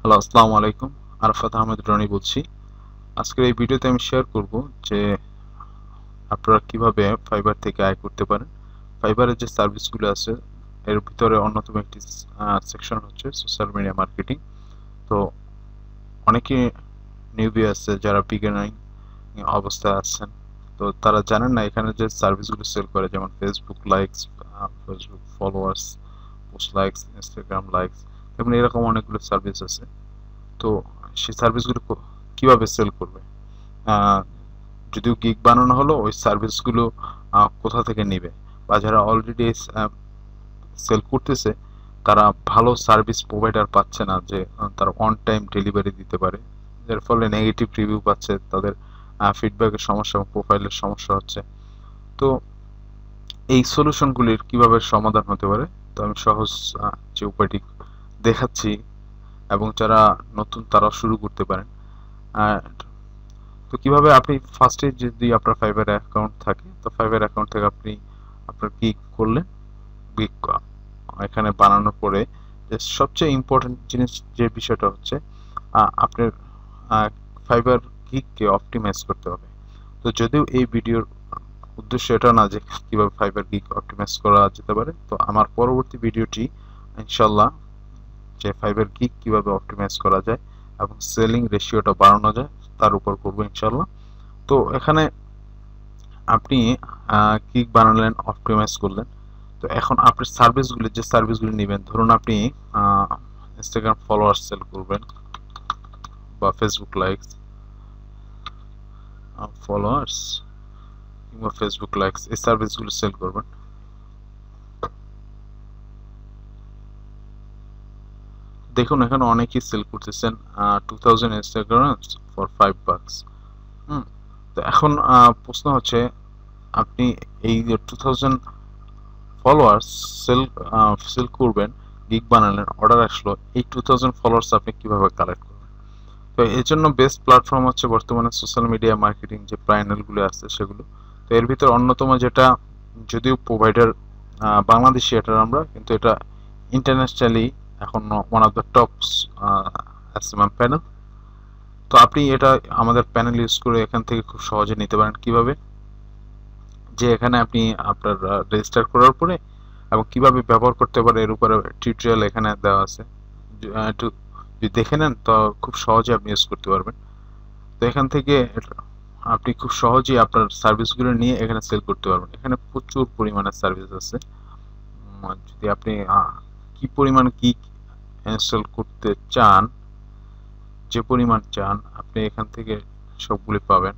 Hello, আসসালামু আলাইকুম। আরাফাত আহমেদ রনি বলছি। আজকের এই ভিডিওতে আমি শেয়ার করব যে আপনারা কিভাবে ফাইবার থেকে আয় করতে পারেন। ফাইবারের যে সার্ভিসগুলো আছে এর ভিতরে অন্যতম একটি সেকশন হচ্ছে সোশ্যাল মিডিয়া মার্কেটিং। তো অনেকে নিউবি আছে যারা বিগিনারিং অবস্থায় আছেন, তো তারা জানেন না এখানে যে সার্ভিসগুলো সেল করে, যেমন Facebook likes, Facebook followers, post likes, Instagram likes, তেমন এরকম অনেকগুলো সার্ভিস আছে। তো সেই সার্ভিসগুলো কিভাবে সেল করবে, আহ, যদিও গিগ বানানো হলো, ওই সার্ভিসগুলো কোথা থেকে নেবে, বা যারা অলরেডি সেল করতেছে তারা ভালো সার্ভিস প্রোভাইডার পাচ্ছে না, যে তারা অন টাইম ডেলিভারি দিতে পারে, এর ফলে নেগেটিভ রিভিউ পাচ্ছে, তাদের ফিডব্যাকের সমস্যা এবং প্রোফাইলের সমস্যা হচ্ছে। তো এই সলিউশনগুলির কিভাবে সমাধান হতে পারে, তো আমি সহজ যে উপায়টি দেখাচ্ছি, এবং যারা নতুন তারা শুরু করতে পারেন। তো কিভাবে আপনি ফার্স্টে, যদি আপনার ফাইবার অ্যাকাউন্ট থাকে, তো ফাইবার অ্যাকাউন্ট থেকে আপনি আপনার গিগ করলেন। গিগ এখানে বানানোর পরে যে সবচেয়ে ইম্পর্টেন্ট জিনিস, যে বিষয়টা হচ্ছে আপনার ফাইবার গিগকে অপটিমাইজ করতে হবে। তো যদিও এই ভিডিওর উদ্দেশ্য এটা না যে কিভাবে ফাইবার গিগ অপটিমাইজ করা যেতে পারে, তো আমার পরবর্তী ভিডিওটি ইনশাল্লাহ যে ফাইবার গিগ কিভাবে অপটিমাইজ করা যায় এবং সেলিং রেশিওটা বাড়ানো যায় তার উপর করবো ইনশাল্লাহ। তো এখানে আপনি গিগ বানালেন, অপটিমাইজ করলেন। তো এখন আপনার সার্ভিসগুলি, যে সার্ভিসগুলি নেবেন, ধরুন আপনি ইনস্টাগ্রাম ফলোয়ার্স সেল করবেন, বা ফেসবুক লাইকস, ফলোয়ার্স কিংবা ফেসবুক লাইকস, এই সার্ভিসগুলো সেল করবেন। দেখুন এখানে অনেকেই সেল করতেছেন 2000 ইনস্টাগ্রাম ফর $5। তো এখন প্রশ্ন হচ্ছে, আপনি এই 2000 ফলোয়ার্স সেল সেল করবেন, গিগ বানালেন, অর্ডার আসলো, এই 2000 ফলোয়ার্স আপনি কিভাবে কালেক্ট করবেন? তো এর জন্য বেস্ট প্ল্যাটফর্ম হচ্ছে বর্তমানে সোশ্যাল মিডিয়া মার্কেটিং যে প্যানেলগুলো আছে সেগুলো। তো এর ভিতর অন্যতম যেটা, যদিও প্রোভাইডার বাংলাদেশি এটার আমরা, কিন্তু এটা ইন্টারন্যাশনালি এখন one of the top SMM panel. তো আপনি এটা আমাদের প্যানেল ইউজ করে এখান থেকে খুব সহজে নিতে পারেন। কিভাবে, যে এখানে আপনি আপনার রেজিস্টার করার পরে এবং কিভাবে ব্যবহার করতে পারে এর উপরে টিউটোরিয়াল এখানে দেওয়া আছে। একটু যদি দেখে নেন তো খুব সহজে আপনি ইউজ করতে পারবেন। তো এখান থেকে আপনি খুব সহজেই আপনার সার্ভিসগুলো নিয়ে এখানে সেল করতে পারবেন। এখানে প্রচুর পরিমাণে সার্ভিস আছে। যদি আপনি কি পরিমাণ কি ইনস্টল করতে চান, যে পরিমাণ চান আপনি এখান থেকে সবগুলি পাবেন।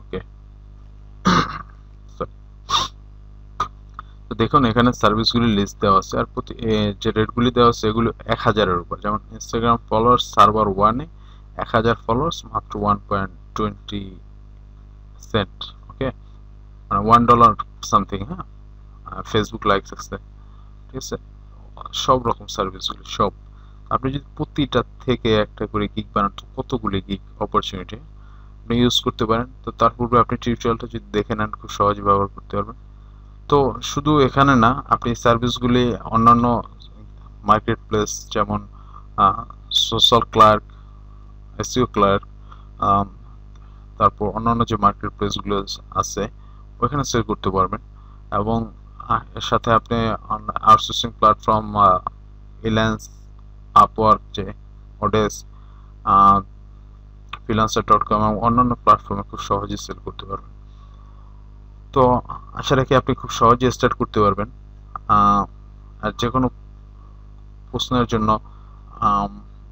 ওকে, তো দেখুন এখানে সার্ভিসগুলি লিস্ট দেওয়া আছে, আর প্রতি যে রেটগুলি দেওয়া আছে এগুলো 1000-এর উপর। যেমন ইনস্টাগ্রাম ফলোয়ার্স সার্ভার 1-এ 1000 ফলোয়ার্স মাত্র 1.20 সেন্ট। ওকে, মানে $1 সামথিং। হ্যাঁ, ফেসবুক লাইকস আছে, ঠিক আছে, সব রকম সার্ভিসগুলি সব। আপনি যদি প্রতিটা থেকে একটা করে গিগ বানান, তো কতগুলি গিগ অপরচুনিটি আপনি ইউজ করতে পারেন। তো তার পূর্বে আপনি টিউটোরিয়ালটা যদি দেখে নেন খুব সহজে ব্যবহার করতে পারবেন। তো শুধু এখানে না, আপনি সার্ভিসগুলি অন্যান্য মার্কেট প্লেস, যেমন সোশ্যাল ক্লার্ক, এসইও ক্লার্ক, তারপর অন্যান্য যে মার্কেট প্লেসগুলো আছে ওইখানে সেল করতে পারবেন। এবং এর সাথে আপনি আউটসোর্সিং প্ল্যাটফর্ম, ইল্যান্স, আপওয়ার্ক, যে ওডেস, ফ্রিল্যান্সার.com এবং অন্যান্য প্ল্যাটফর্মে খুব সহজেই সেল করতে পারবেন। তো আশা রাখি আপনি খুব সহজে স্টার্ট করতে পারবেন। আর যে কোনো প্রশ্নের জন্য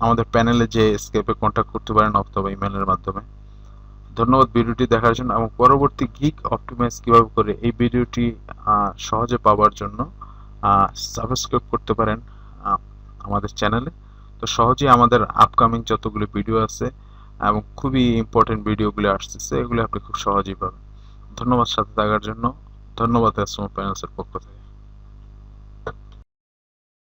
আমাদের প্যানেলে যে স্কেপে কন্ট্যাক্ট করতে পারেন, অথবা ইমেলের মাধ্যমে। ধন্যবাদ ভিডিওটি দেখার জন্য, এবং পরবর্তী গিগ অপটিমাইজ কিভাবে করে এই ভিডিওটি সহজে পাওয়ার জন্য সাবস্ক্রাইব করতে পারেন আমাদের চ্যানেলে। তো সহজেই আমাদের আপকামিং যতগুলো ভিডিও আছে এবং খুবই ইম্পর্টেন্ট ভিডিওগুলো আসতেছে, এগুলো আপনি খুব সহজেই পাবেন। ধন্যবাদ সাথে থাকার জন্য। ধন্যবাদ এসমো প্যানেলসের পক্ষ থেকে।